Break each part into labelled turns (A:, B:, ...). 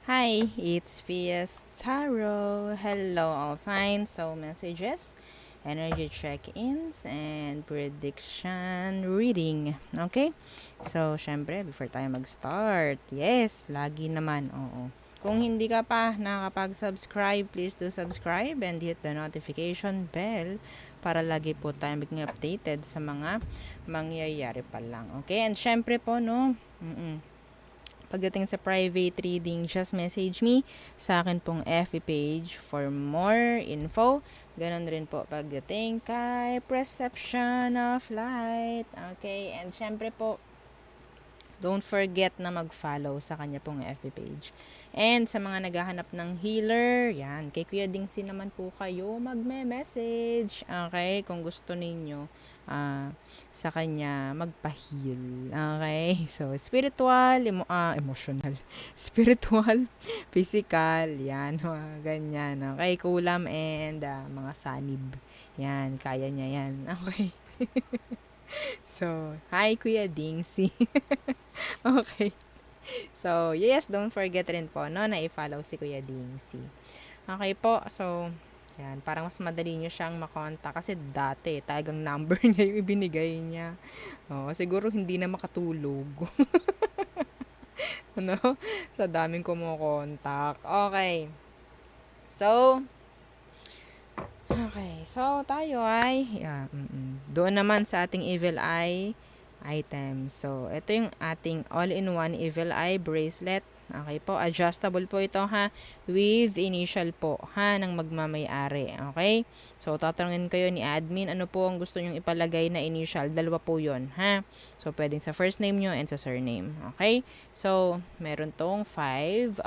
A: Hi, it's Fias Tarot. Hello, all signs, soul messages, energy check-ins, and prediction reading. Okay? So, syempre, before tayo mag-start, yes, lagi naman, oo. Kung hindi ka pa nakakapag-subscribe, please do subscribe and hit the notification bell para lagi po tayo maging updated sa mga mangyayari pa lang. Okay? And syempre po, no, pagdating sa private reading, just message me sa akin pong FB page for more info. Ganon rin po pagdating kay Perception of Light. Okay, and syempre po, don't forget na mag-follow sa kanya pong FB page. And sa mga naghahanap ng healer, yan, kay Kuya Dingsi naman po kayo magme-message. Okay, kung gusto ninyo sa kanya magpa-heal. Okay, so spiritual, emotional, spiritual, physical, yan, mga ganyan. Okay, kulam and mga sanib. Yan, kaya niya yan. Okay. So, hi Kuya Dingsi. Okay. So, yes, don't forget rin po, no, na i-follow si Kuya Dingsi. Okay po, so, yan, parang mas madali nyo siyang makontak kasi dati, talagang number niya yung ibinigay niya. Oh, siguro hindi na makatulog. Ano? Sa daming kumukontak. Okay. So, okay. So, tayo ay, doon naman sa ating Evil Eye item. So, ito yung ating all-in-one Evil Eye bracelet. Okay po, adjustable po ito ha, with initial po ha, ng magmamay-ari. Okay? So, tatanungin kayo ni admin, ano po ang gusto nyong ipalagay na initial? Dalawa po yon ha. So, pwedeng sa first name nyo and sa surname. Okay? So, meron tong 5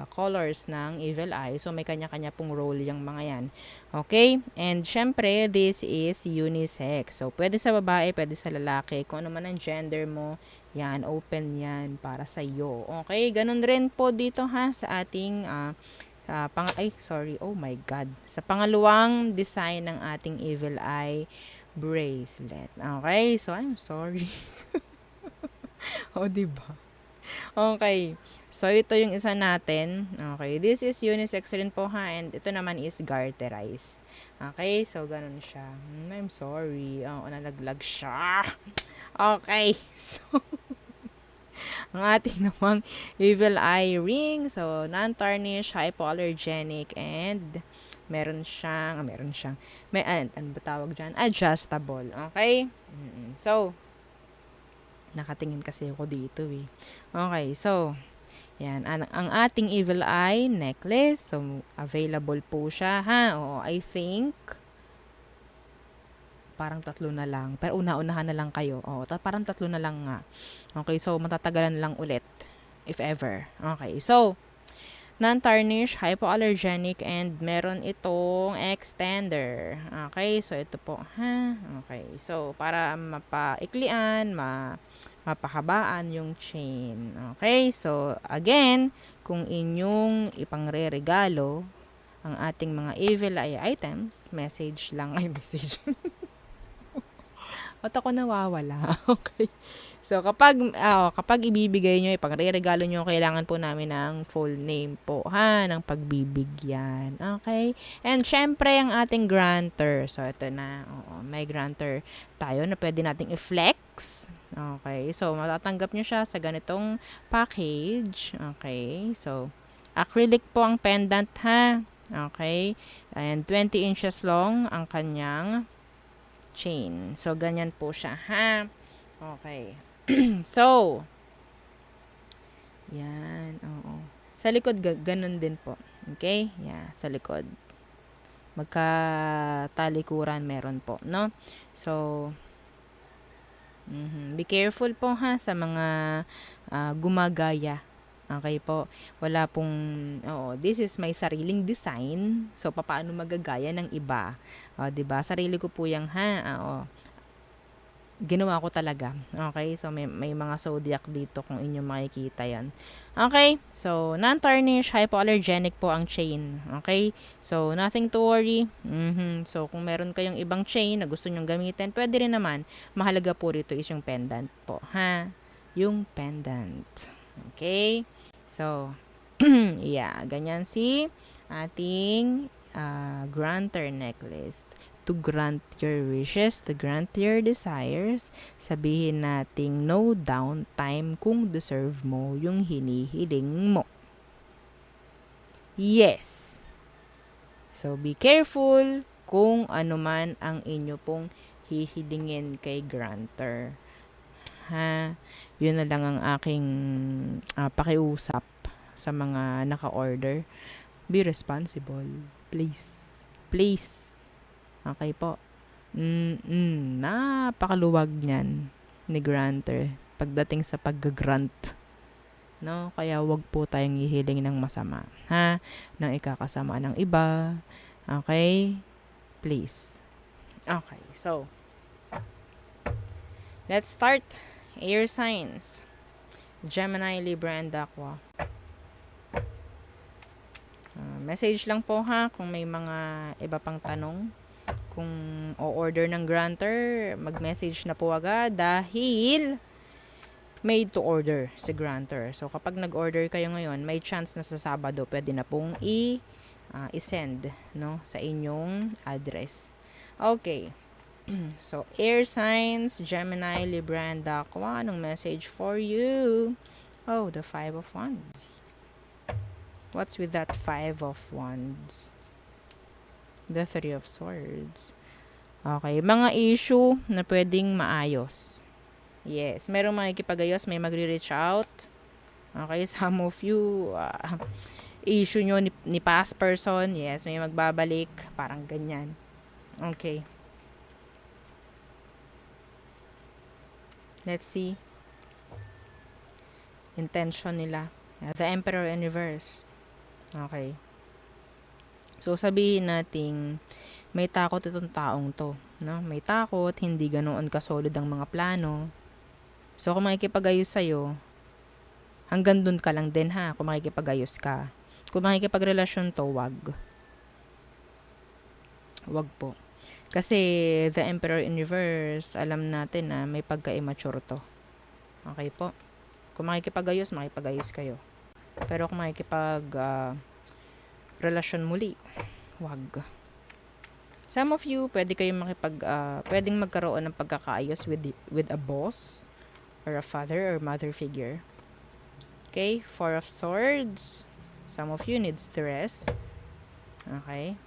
A: colors ng Evil Eye. So, may kanya-kanya pong role yung mga yan. Okay? And syempre, this is unisex. So, pwede sa babae, pwede sa lalaki. Kung ano man ang gender mo, yan, open yan para sa iyo. Okay? Ganun rin po dito ha sa ating oh my God. Sa pangalawang design ng ating Evil Eye bracelet. Okay? So, I'm sorry. O, diba? Okay. So, ito yung isa natin. Okay. This is unisex rin po ha. And ito naman is garterized. Okay. So, ganun siya. I'm sorry. Nalaglag siya. Okay. So, ang ating namang Evil Eye ring. So, non-tarnish, hypoallergenic, and meron siyang, ano ba tawag dyan? Adjustable. Okay? So, nakatingin kasi ako dito eh. Okay, so, yan. Ang ating Evil Eye necklace. So, available po siya, ha? Oo, I think, parang tatlo na lang. Pero una-unahan na lang kayo. Oo, parang tatlo na lang nga. Okay, so, matatagalan lang ulit. If ever. Okay, so, non-tarnish, hypoallergenic, and meron itong extender. Okay, so ito po, ha? Okay, so para mapaiklian, mapahabaan yung chain. Okay, so again, kung inyong ipangre-regalo ang ating mga evil eye items, message lang, ay message. Ba't ako nawawala? Okay. So, kapag ibibigay nyo, ipagre-regalo nyo, kailangan po namin ng full name po, ha, ng pagbibigyan. Okay? And, syempre, ang ating grantor. So, ito na. Oo, may grantor tayo na pwede nating i-flex. Okay? So, matatanggap nyo siya sa ganitong package. Okay? So, acrylic po ang pendant, ha. Okay? And 20 inches long ang kanyang chain. So, ganyan po siya, ha. Okay. So, yan, oo. Sa likod, ganun din po. Okay? Yeah, sa likod. Magkatalikuran meron po, no? So, be careful po ha sa mga gumagaya. Okay po. Wala pong, this is my sariling design. So, paano magagaya ng iba? 'Di ba? Sarili ko po 'yang ginawa ko talaga. Okay? So, may mga zodiac dito kung inyo makikita yan. Okay? So, non-tarnish, hypoallergenic po ang chain. Okay? So, nothing to worry. So, kung meron kayong ibang chain na gusto nyong gamitin, pwede rin naman. Mahalaga po rito is yung pendant po. Ha? Yung pendant. Okay? So, Yeah, ganyan si ating granter necklace. To grant your wishes, to grant your desires, sabihin nating no downtime kung deserve mo yung hinihiling mo. Yes. So, be careful kung ano man ang inyo pong hihilingin kay granter. Ha? Yun na lang ang aking pakiusap sa mga naka-order. Be responsible. Please. Please. Okay po. Napakaluwag niyan ni granter pagdating sa pag-grant. No? Kaya wag po tayong hihiling ng masama. Ha? Nang ikakasama ng iba. Okay? Please. Okay. So, let's start. Air signs. Gemini, Libra, and Aqua. Message lang po ha kung may mga iba pang tanong. Kung o-order ng granter, mag-message na po agad dahil made to order si granter. So, kapag nag-order kayo ngayon, may chance na sa Sabado pwede na pong i-send no, sa inyong address. Okay. So, air signs, Gemini, Libra, and Aqua. Anong message for you? Oh, the Five of Wands. What's with that Five of Wands? The Three of Swords. Okay, mga issue na pwedeng maayos. Yes, merong makikipagayos, may magre-reach out. Okay, some of you, issue nyo ni past person, yes, may magbabalik, parang ganyan. Okay. Let's see. Intention nila. The Emperor in reverse. Okay. So, sabihin nating may takot itong taong to. No? May takot, hindi ganoon kasolid ang mga plano. So, kung makikipagayos sa'yo, hanggang dun ka lang din ha, kung makikipagayos ka. Kung makikipagrelasyon to, wag. Wag po. Kasi, the Emperor in reverse, alam natin na may pagka-immature to. Okay po? Kung makikipagayos, makipagayos kayo. Pero kung relasyon muli, wag. Some of you, pwedeng magkaroon ng pagkakaayos with a boss or a father or mother figure. Okay, Four of Swords. Some of you need stress. Okay.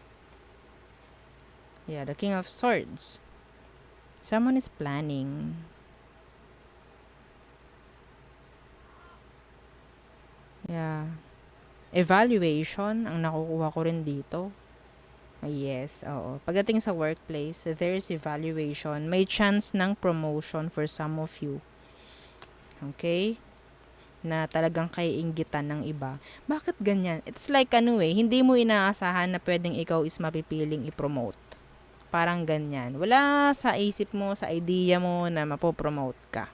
A: Yeah, the King of Swords. Someone is planning. Yeah. Evaluation ang nakukuha ko rin dito. Yes, oo. Pagdating sa workplace, there's evaluation. May chance ng promotion for some of you. Okay? Na talagang kaiinggitan ng iba. Bakit ganyan? It's like hindi mo inaasahan na pwedeng ikaw is mapipiling i-promote. Parang ganyan. Wala sa isip mo, sa idea mo na mapopromote ka.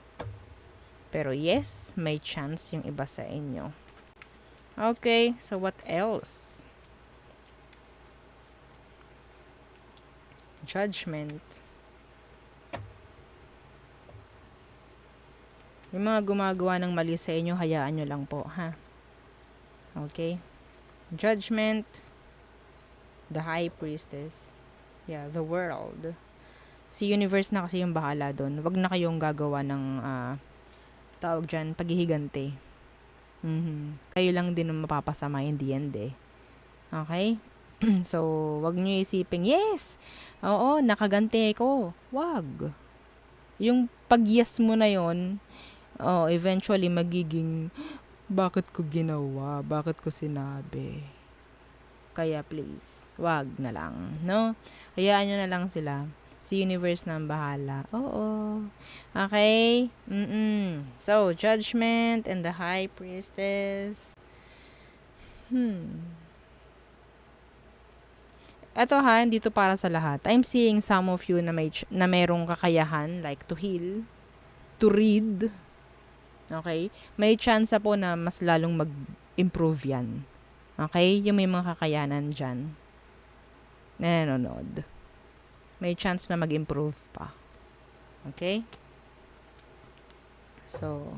A: Pero yes, may chance yung iba sa inyo. Okay, so what else? Judgment. Yung mga gumagawa ng mali sa inyo, hayaan nyo lang po, ha? Okay? Judgment. The High Priestess. Yeah, the world. Si universe na kasi yung bahala doon. Wag na kayong gagawa ng tawag dyan, paghihigante. Kayo lang din ang mapapasama in the end eh. Okay? So, wag nyo isiping, yes! Oo, nakaganti ko. Wag. Yung pag-yes mo na yon, eventually magiging, bakit ko ginawa? Bakit ko sinabi? Kaya please, wag na lang, no? Hayaan nyo na lang sila. Si universe na ang bahala. Oo. Okay? So, Judgment and the High Priestess. Eto ha, dito para sa lahat. I'm seeing some of you na merong kakayahan, like to heal, to read. Okay? May chance po na mas lalong mag-improve yan. Okay? Yung may mga kakayanan dyan na nanonood. May chance na mag-improve pa. Okay? So,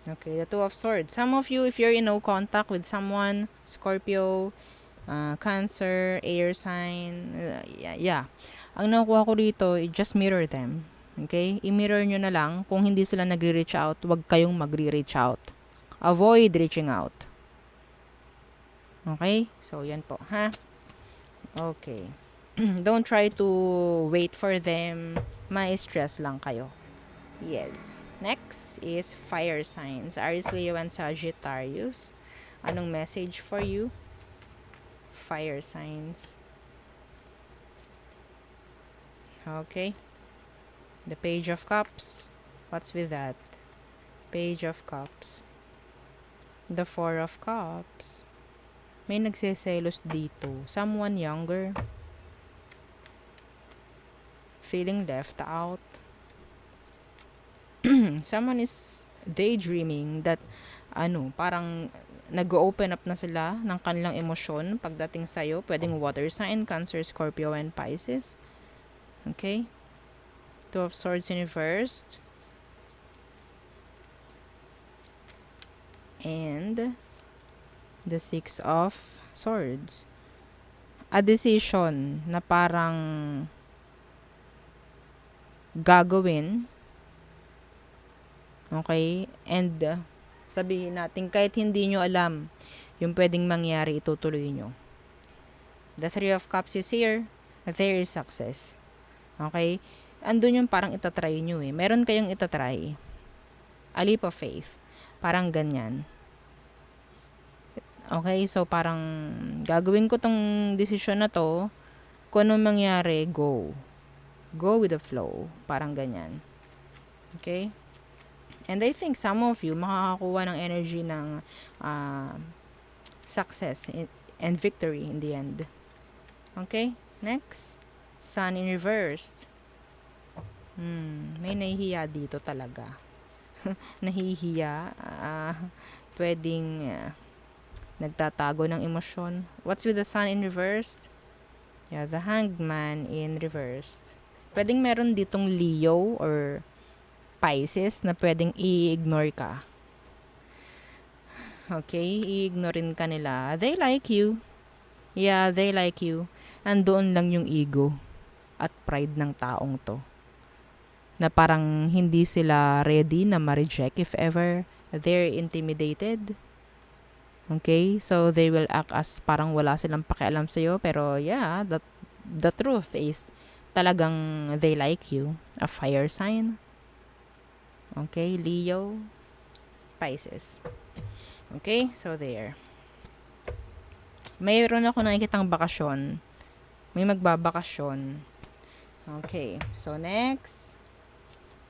A: Okay, the Two of Swords. Some of you, if you're in no contact with someone, Scorpio, Cancer, air sign, yeah. Ang nakuha ko rito, just mirror them. Okay? I-mirror nyo na lang. Kung hindi sila nagre-reach out, wag kayong magre-reach out. Avoid reaching out. Okay? So, yan po, ha? Okay. Don't try to wait for them. Ma-stress lang kayo. Yes. Next is fire signs. Aries, Leo, and Sagittarius. Anong message for you? Fire signs. Okay. The Page of Cups. What's with that? Page of Cups. The Four of Cups. May nagseselos dito. Someone younger. Feeling left out. Someone is daydreaming that parang nag-open up na sila ng kanilang emosyon pagdating sa'yo. Pwedeng water sign, Cancer, Scorpio, and Pisces. Okay? Two of Swords in reversed. And the Six of Swords. A decision na parang gagawin. Okay? And sabihin natin, kahit hindi nyo alam yung pwedeng mangyari, itutuloy nyo. The Three of Cups is here. There is success. Okay? Andun yung parang itatry nyo eh. Meron kayong itatry. A leap of faith. Parang ganyan. Okay? So, parang gagawin ko tong desisyon na to. Kung anong mangyari, go. Go with the flow. Parang ganyan. Okay? And I think some of you makakakuha ng energy ng success and victory in the end. Okay? Next. Sun in reversed. May nahihiya dito talaga. Nahihiya. Pwedeng nagtatago ng emosyon. What's with the Sun in reversed? Yeah, the Hanged Man in reversed. Pwedeng meron ditong Leo or Pisces na pwedeng i-ignore ka. Okay? I-ignorein ka nila. They like you. Yeah, they like you. Andoon lang yung ego at pride ng taong to. Na parang hindi sila ready na ma-reject if ever they're intimidated. Okay? So, they will act as parang wala silang pakialam sa'yo. Pero, yeah, the truth is, talagang they like you. A fire sign. Okay? Leo, Pisces. Okay? So, there. Mayroon ako nakikitang bakasyon. May magbabakasyon. Okay. So, next.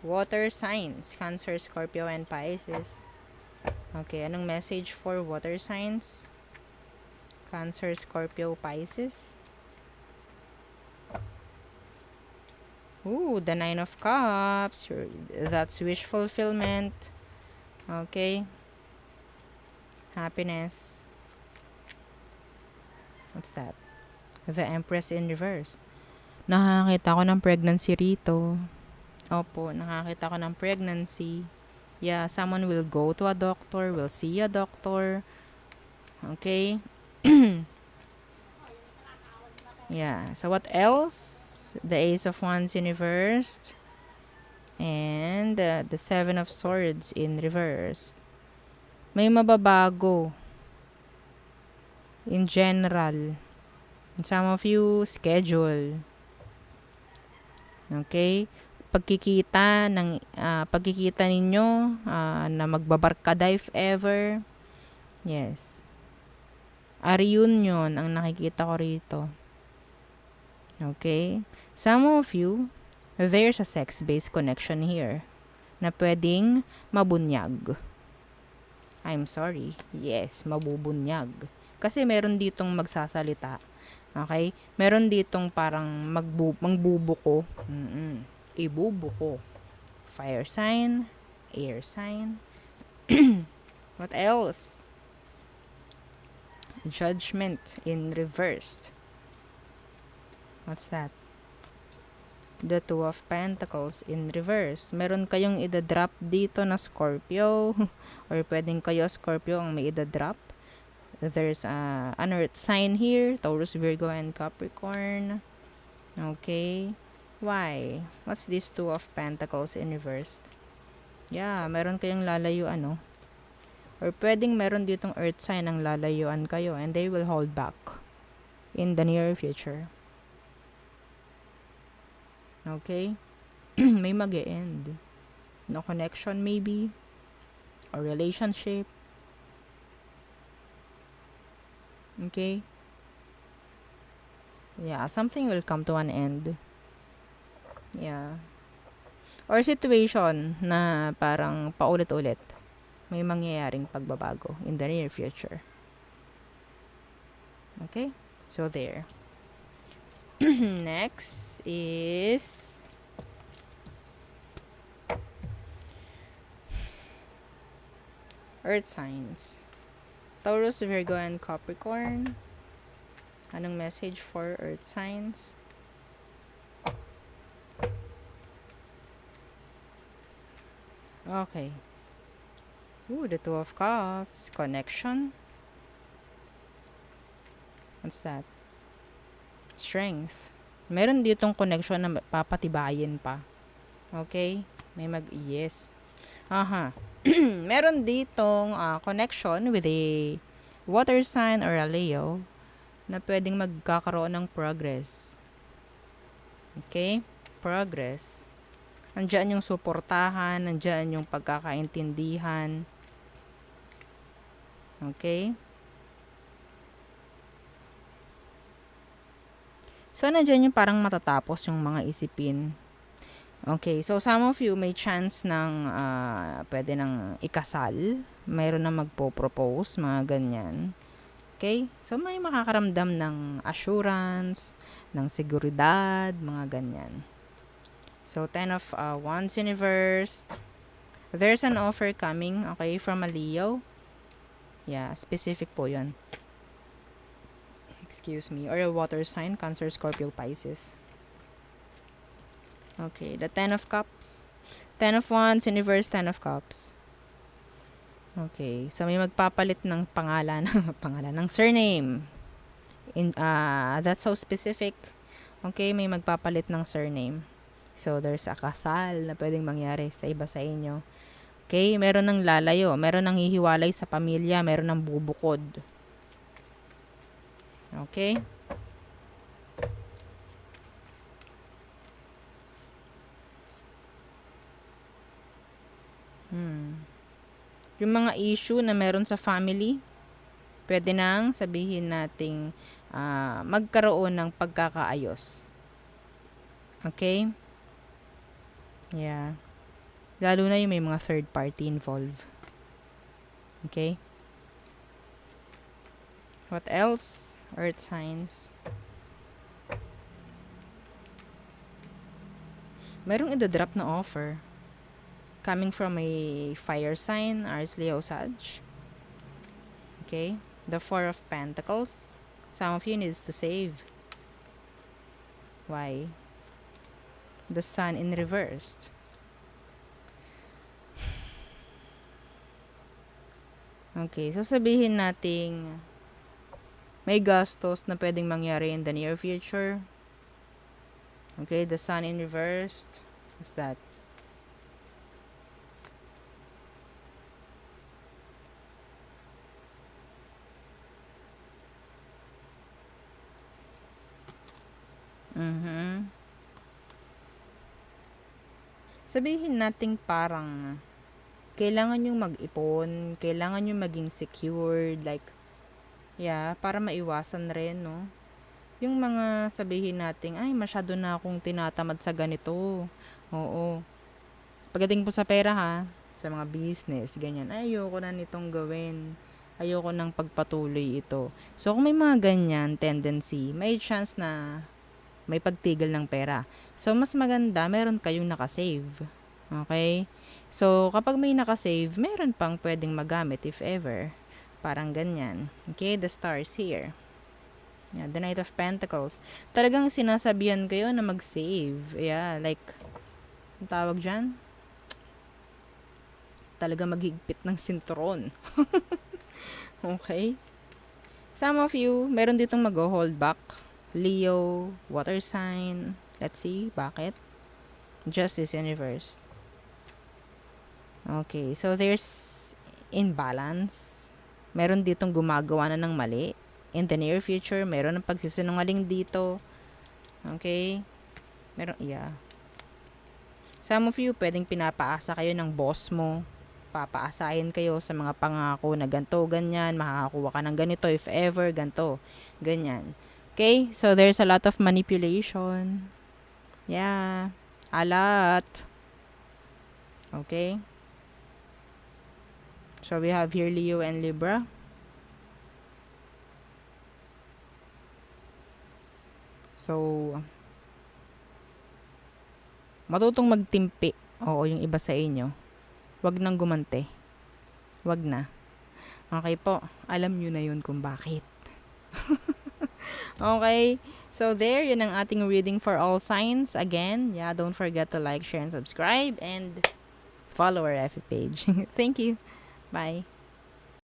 A: Water signs. Cancer, Scorpio, and Pisces. Okay. Anong message for water signs? Cancer, Scorpio, Pisces. Ooh, the Nine of Cups. That's wish fulfillment. Okay. Happiness. What's that? The Empress in reverse. Nakakita ko ng pregnancy rito. Opo, nakakita ko ng pregnancy. Yeah, someone will go to a doctor, will see a doctor. Okay? Yeah, so what else? The Ace of Wands in reversed. And the Seven of Swords in reverse. May mababago. In general. Some of you, schedule. Okay? Pagkikita ninyo na magbabarkada if ever. Yes. A reunion ang nakikita ko rito. Okay? Some of you, there's a sex-based connection here na pwedeng mabunyag. I'm sorry. Yes, mabubunyag. Kasi meron ditong magsasalita. Okay? Meron ditong parang magbubuko. Ibubuko. Fire sign. Air sign. What else? Judgment in reversed. What's that? The Two of Pentacles in reverse. Meron kayong idadrop dito na Scorpio. Or pwedeng kayo Scorpio ang may idadrop. There's an earth sign here. Taurus, Virgo, and Capricorn. Okay. Why? What's this Two of Pentacles in reverse? Yeah, meron kayong lalayuan, no? Or pwedeng meron ditong earth sign ang lalayuan kayo and they will hold back in the near future. Okay? May mag-e-end. No connection maybe. Or relationship. Okay? Yeah, something will come to an end. Yeah. Or situation na parang paulit-ulit. May mangyayaring pagbabago in the near future. Okay? So, there. Next is Earth signs. Taurus, Virgo, and Capricorn. Anong message for Earth signs? Okay. Ooh, the Two of Cups. Connection. What's that? Strength. Meron ditong connection na papatibayin pa. Okay? May yes. Aha. Meron ditong connection with a water sign or a Leo na pwedeng magkakaroon ng progress. Okay? Progress. Nandiyan yung suportahan, nandiyan yung pagkakaintindihan. Okay? So, nandiyan yung parang matatapos yung mga isipin. Okay, so some of you may chance ng pwede nang ikasal. Mayroon na magpo-propose, mga ganyan. Okay? So, may makakaramdam ng assurance, ng seguridad, mga ganyan. So, 10 of Wands in reverse. There's an offer coming, okay, from a Leo. Yeah, specific po yun. Excuse me. Or a water sign, Cancer, Scorpio, Pisces. Okay, the 10 of Cups. 10 of Wands, Universe, 10 of Cups. Okay, so may magpapalit ng pangalan, ng surname. That's so specific. Okay, may magpapalit ng surname. So, there's a kasal na pwedeng mangyari sa iba sa inyo. Okay, meron ng lalayo, meron ng hihiwalay sa pamilya, meron ng bubukod. Okay? Yung mga issue na meron sa family, pwede nang sabihin nating magkaroon ng pagkakaayos. Okay? Yeah. Lalo na yung may mga third party involved. Okay? What else? Earth signs. Merong idadrop na offer. Coming from a fire sign, Aries, Leo, Sag. Okay? The Four of Pentacles. Some of you needs to save. Why? The Sun in reversed. Okay, so sabihin nating may gastos na pwedeng mangyari in the near future. Okay, the Sun in reversed. What's that? Sabihin nating parang kailangan yung mag-ipon, kailangan yung maging secured, like, yeah, para maiwasan rin, no? Yung mga sabihin nating, ay, masyado na akong tinatamad sa ganito. Oo. Pagdating po sa pera, ha, sa mga business, ganyan, ay, ayoko na nitong gawin. Ayoko nang pagpatuloy ito. So, kung may mga ganyan tendency, may chance na may pagtigil ng pera. So, mas maganda, meron kayong nakasave. Okay? So, kapag may nakasave, meron pang pwedeng magamit if ever. Parang ganyan. Okay? The stars here. Yeah, the Knight of Pentacles. Talagang sinasabihan kayo na mag-save. Yeah, like, ang tawag dyan? Talaga maghigpit ng sinturon. Okay? Some of you, meron ditong mag-hold back. Leo, water sign. Let's see, bakit? Justice Universe. Okay, so there's imbalance. Meron ditong gumagawa na ng mali. In the near future, meron ng pagsisinungaling dito. Okay? Meron, yeah. Some of you, pwedeng pinapaasa kayo ng boss mo. Papaasahin kayo sa mga pangako na ganito, ganyan, makakakuha ka ng ganito if ever, ganito, ganyan. Okay? So, there's a lot of manipulation. Yeah. A lot. Okay? So, we have here Leo and Libra. So, matutong magtimpi. Oo, yung iba sa inyo. Wag nang gumante. Wag na. Okay po. Alam nyo na yun kung bakit. Okay. So, there. Yun ang ating reading for all signs. Again, yeah, don't forget to like, share, and subscribe. And follow our FB page. Thank you. Bye.